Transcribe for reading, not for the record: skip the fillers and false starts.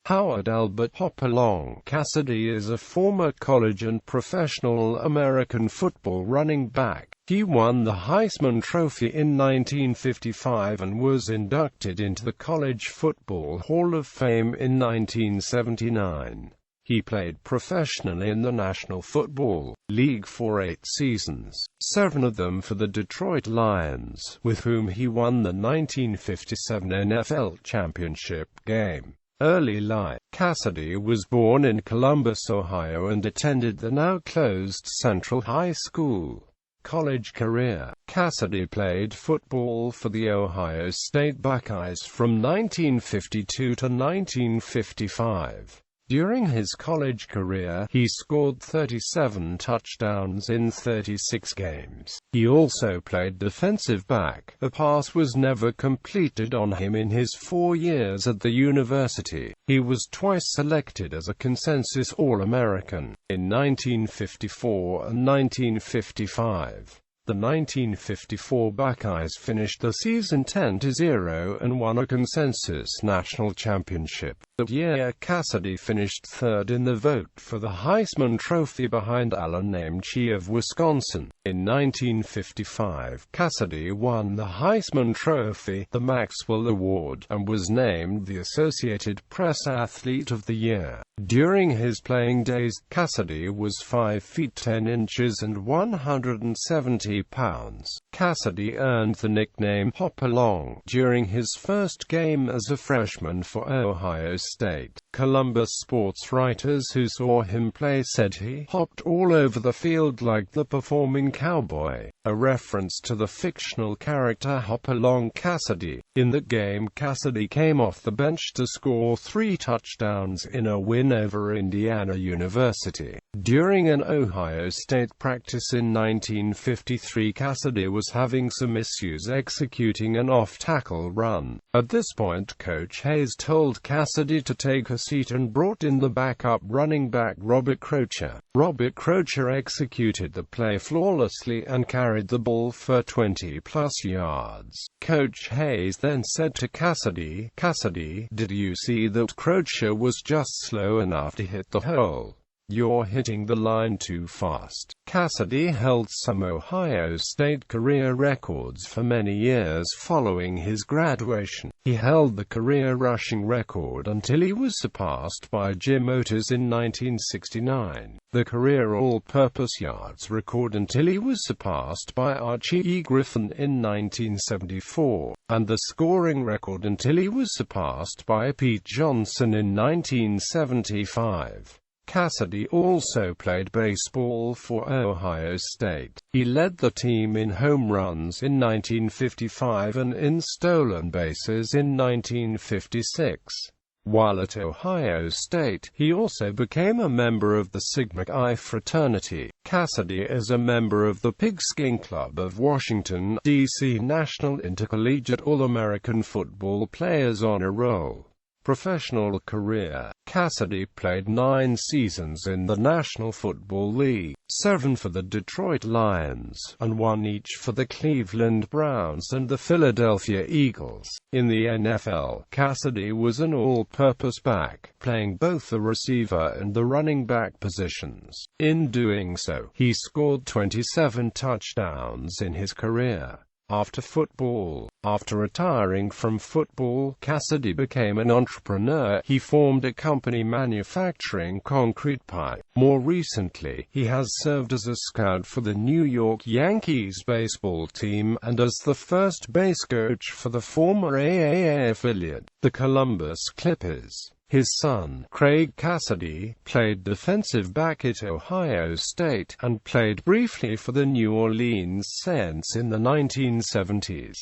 Howard Albert Hopalong Cassady is a former college and professional American football running back. He won the Heisman Trophy in 1955 and was inducted into the College Football Hall of Fame in 1979. He played professionally in the National Football League for 8 seasons, 7 of them for the Detroit Lions, with whom he won the 1957 NFL championship game. Early life. Cassady was born in Columbus, Ohio and attended the now-closed Central High School. College career. Cassady played football for the Ohio State Buckeyes from 1952 to 1955. During his college career, he scored 37 touchdowns in 36 games. He also played defensive back. A pass was never completed on him in his 4 years at the university. He was twice selected as a consensus All-American, in 1954 and 1955. The 1954 Buckeyes finished the season 10-0 and won a consensus national championship. That year, Cassady finished third in the vote for the Heisman Trophy behind Alan Namche of Wisconsin. In 1955, Cassady won the Heisman Trophy, the Maxwell Award, and was named the Associated Press Athlete of the Year. During his playing days, Cassady was 5 feet 10 inches and 170 pounds. Cassady earned the nickname Hopalong during his first game as a freshman for Ohio State. Columbus sports writers who saw him play said he hopped all over the field like the performing cowboy, a reference to the fictional character Hopalong Cassady. In the game, Cassady came off the bench to score 3 touchdowns in a win over Indiana University. During an Ohio State practice in 1953, Cassady was having some issues executing an off-tackle run. At this point, Coach Hayes told Cassady to take a seat and brought in the backup running back Robert Crocher. Robert Crocher executed the play flawlessly and carried the ball for 20-plus yards. Coach Hayes then said to Cassady, "Cassady, did you see that Crocher was just slow enough to hit the hole? You're hitting the line too fast." Cassady held some Ohio State career records for many years following his graduation. He held the career rushing record until he was surpassed by Jim Otis in 1969, the career all-purpose yards record until he was surpassed by Archie E. Griffin in 1974, and the scoring record until he was surpassed by Pete Johnson in 1975. Cassady also played baseball for Ohio State. He led the team in home runs in 1955 and in stolen bases in 1956. While at Ohio State, he also became a member of the Sigma Chi fraternity. Cassady is a member of the Pigskin Club of Washington, D.C. National Intercollegiate All-American Football Players Honor Roll. Professional career. Cassady played 9 seasons in the National Football League, 7 for the Detroit Lions, and 1 each for the Cleveland Browns and the Philadelphia Eagles. In the NFL, Cassady was an all-purpose back, playing both the receiver and the running back positions. In doing so, he scored 27 touchdowns in his career. After retiring from football, Cassady became an entrepreneur. He formed a company manufacturing concrete pipe. More recently, he has served as a scout for the New York Yankees baseball team, and as the first base coach for the former AAA affiliate, the Columbus Clippers. His son, Craig Cassady, played defensive back at Ohio State, and played briefly for the New Orleans Saints in the 1970s.